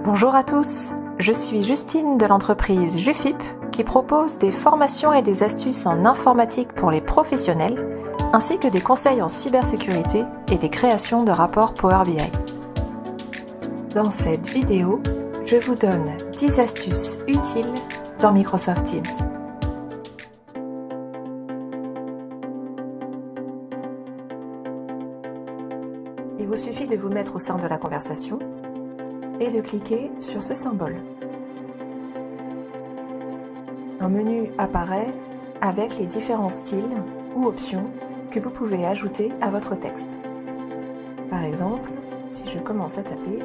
Bonjour à tous, je suis Justine de l'entreprise Jufip qui propose des formations et des astuces en informatique pour les professionnels ainsi que des conseils en cybersécurité et des créations de rapports Power BI. Dans cette vidéo, je vous donne 10 astuces utiles dans Microsoft Teams. Il vous suffit de vous mettre au sein de la conversation et de cliquer sur ce symbole. Un menu apparaît avec les différents styles ou options que vous pouvez ajouter à votre texte. Par exemple, si je commence à taper,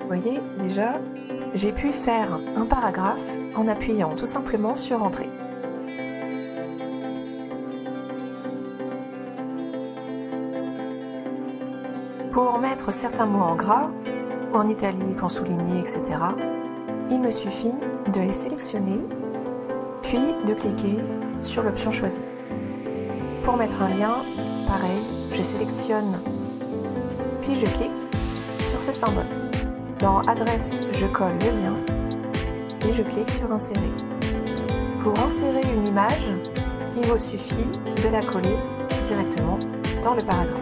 vous voyez déjà, j'ai pu faire un paragraphe en appuyant tout simplement sur Entrée. Pour mettre certains mots en gras, ou en italique, en souligné, etc., il me suffit de les sélectionner, puis de cliquer sur l'option choisie. Pour mettre un lien, pareil, je sélectionne, puis je clique sur ce symbole. Dans Adresse, je colle le lien, et je clique sur Insérer. Pour insérer une image, il vous suffit de la coller directement dans le paragraphe.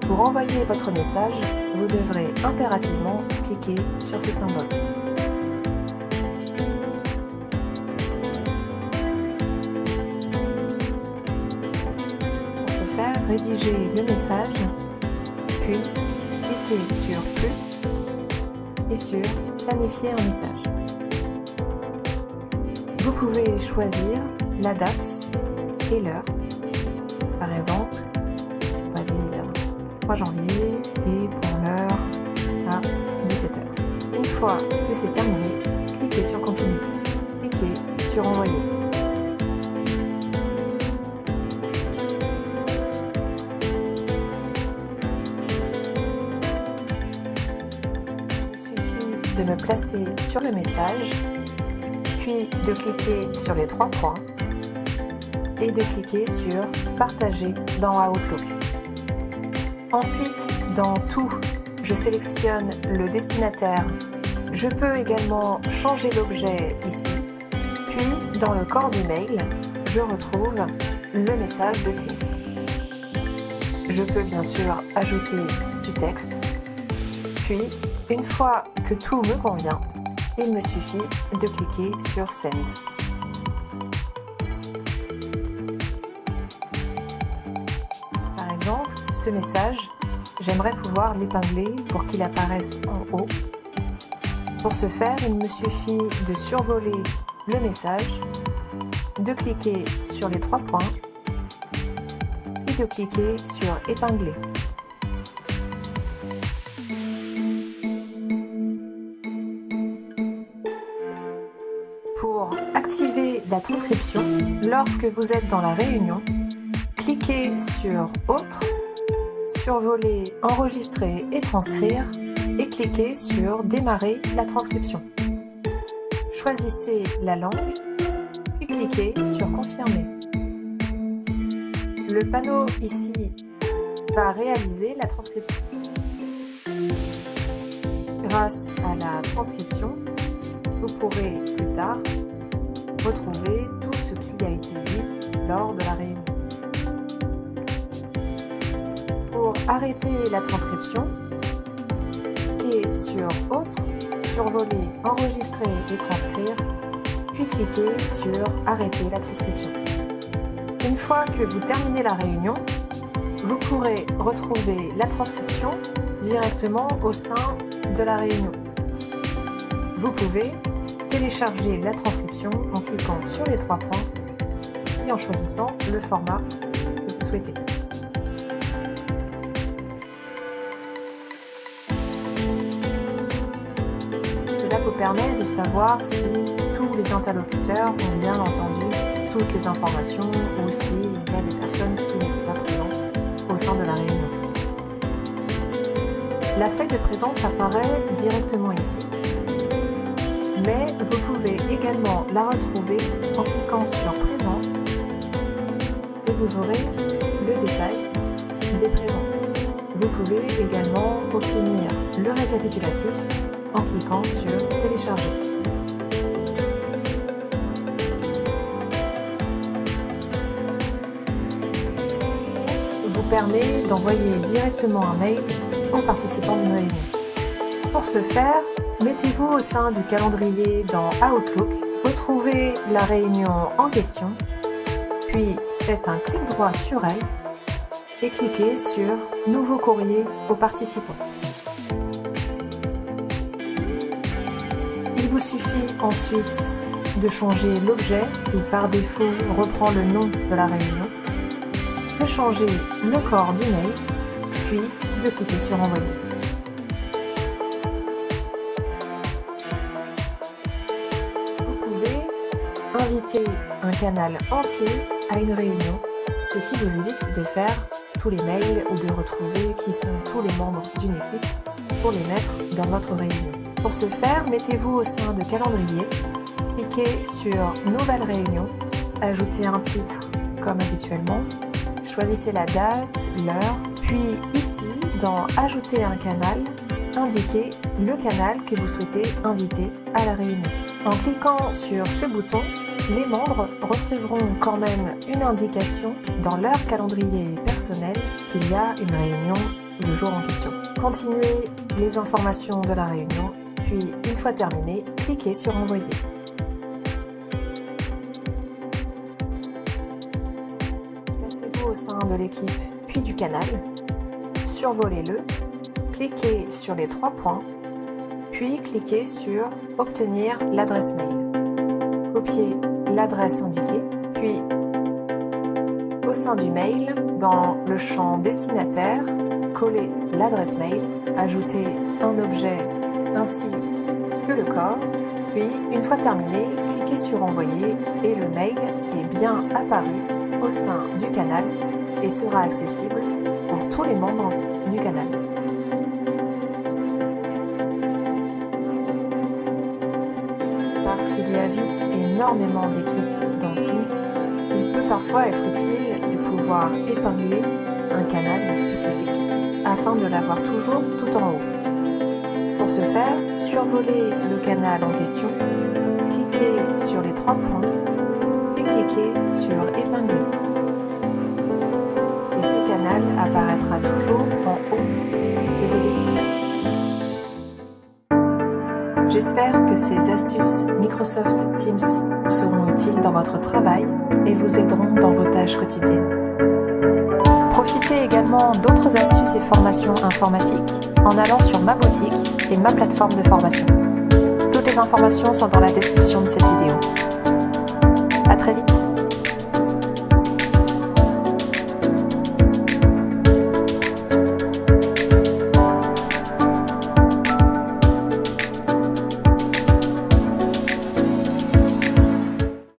Pour envoyer votre message, vous devrez impérativement cliquer sur ce symbole. Pour ce faire, rédigez le message, puis cliquez sur Plus et sur Planifier un message. Vous pouvez choisir la date et l'heure. Par exemple, 3 janvier et pour l'heure à 17h. Une fois que c'est terminé, cliquez sur Continue. Cliquez sur Envoyer. Il suffit de me placer sur le message, puis de cliquer sur les 3 points et de cliquer sur Partager dans Outlook. Ensuite, dans Tout, je sélectionne le destinataire. Je peux également changer l'objet ici. Puis, dans le corps du mail, je retrouve le message de Teams. Je peux bien sûr ajouter du texte. Puis, une fois que tout me convient, il me suffit de cliquer sur Send. Par exemple, ce message, j'aimerais pouvoir l'épingler pour qu'il apparaisse en haut. Pour ce faire, il me suffit de survoler le message, de cliquer sur les 3 points et de cliquer sur Épingler. Pour activer la transcription, lorsque vous êtes dans la réunion, cliquez sur Autre, survoler, enregistrer et transcrire et cliquez sur Démarrer la transcription. Choisissez la langue puis cliquez sur Confirmer. Le panneau ici va réaliser la transcription. Grâce à la transcription, vous pourrez plus tard retrouver tout ce qui a été dit lors de la réunion. Pour arrêter la transcription, cliquez sur Autre, survoler, enregistrer et transcrire, puis cliquez sur Arrêter la transcription. Une fois que vous terminez la réunion, vous pourrez retrouver la transcription directement au sein de la réunion. Vous pouvez télécharger la transcription en cliquant sur les 3 points et en choisissant le format que vous souhaitez. Cela vous permet de savoir si tous les interlocuteurs ont bien entendu toutes les informations ou s'il y a des personnes qui n'étaient pas présentes au sein de la réunion. La feuille de présence apparaît directement ici, mais vous pouvez également la retrouver en cliquant sur Présence et vous aurez le détail des présents. Vous pouvez également obtenir le récapitulatif en cliquant sur télécharger. Teams vous permet d'envoyer directement un mail aux participants d'une réunion. Pour ce faire, mettez-vous au sein du calendrier dans Outlook, retrouvez la réunion en question, puis faites un clic droit sur elle et cliquez sur « Nouveau courrier aux participants ». Il vous suffit ensuite de changer l'objet qui par défaut reprend le nom de la réunion, de changer le corps du mail, puis de cliquer sur « Envoyer ». Vous pouvez inviter un canal entier à une réunion, ce qui vous évite de faire tous les mails ou de retrouver qui sont tous les membres d'une équipe pour les mettre dans votre réunion. Pour ce faire, mettez-vous au sein de calendrier, cliquez sur Nouvelle réunion, ajoutez un titre comme habituellement, choisissez la date, l'heure, puis ici, dans Ajouter un canal, indiquez le canal que vous souhaitez inviter à la réunion. En cliquant sur ce bouton, les membres recevront quand même une indication dans leur calendrier personnel qu'il y a une réunion le jour en question. Continuez les informations de la réunion, puis une fois terminé, cliquez sur Envoyer. Placez-vous au sein de l'équipe puis du canal, survolez-le, cliquez sur les 3 points, puis cliquez sur Obtenir l'adresse mail. Copiez l'adresse indiquée, puis au sein du mail, dans le champ destinataire, collez l'adresse mail, ajoutez un objet ainsi que le corps, puis une fois terminé, cliquez sur Envoyer et le mail est bien apparu au sein du canal et sera accessible pour tous les membres du canal. Parce qu'il y a vite énormément d'équipes dans Teams, il peut parfois être utile de pouvoir épingler un canal spécifique afin de l'avoir toujours tout en haut. Pour ce faire, survolez le canal en question, cliquez sur les 3 points et cliquez sur Épingler. Et ce canal apparaîtra toujours en haut de vos équipes. J'espère que ces astuces Microsoft Teams vous seront utiles dans votre travail et vous aideront dans vos tâches quotidiennes. Profitez également d'autres astuces et formations informatiques en allant sur ma boutique et ma plateforme de formation. Toutes les informations sont dans la description de cette vidéo. À très vite!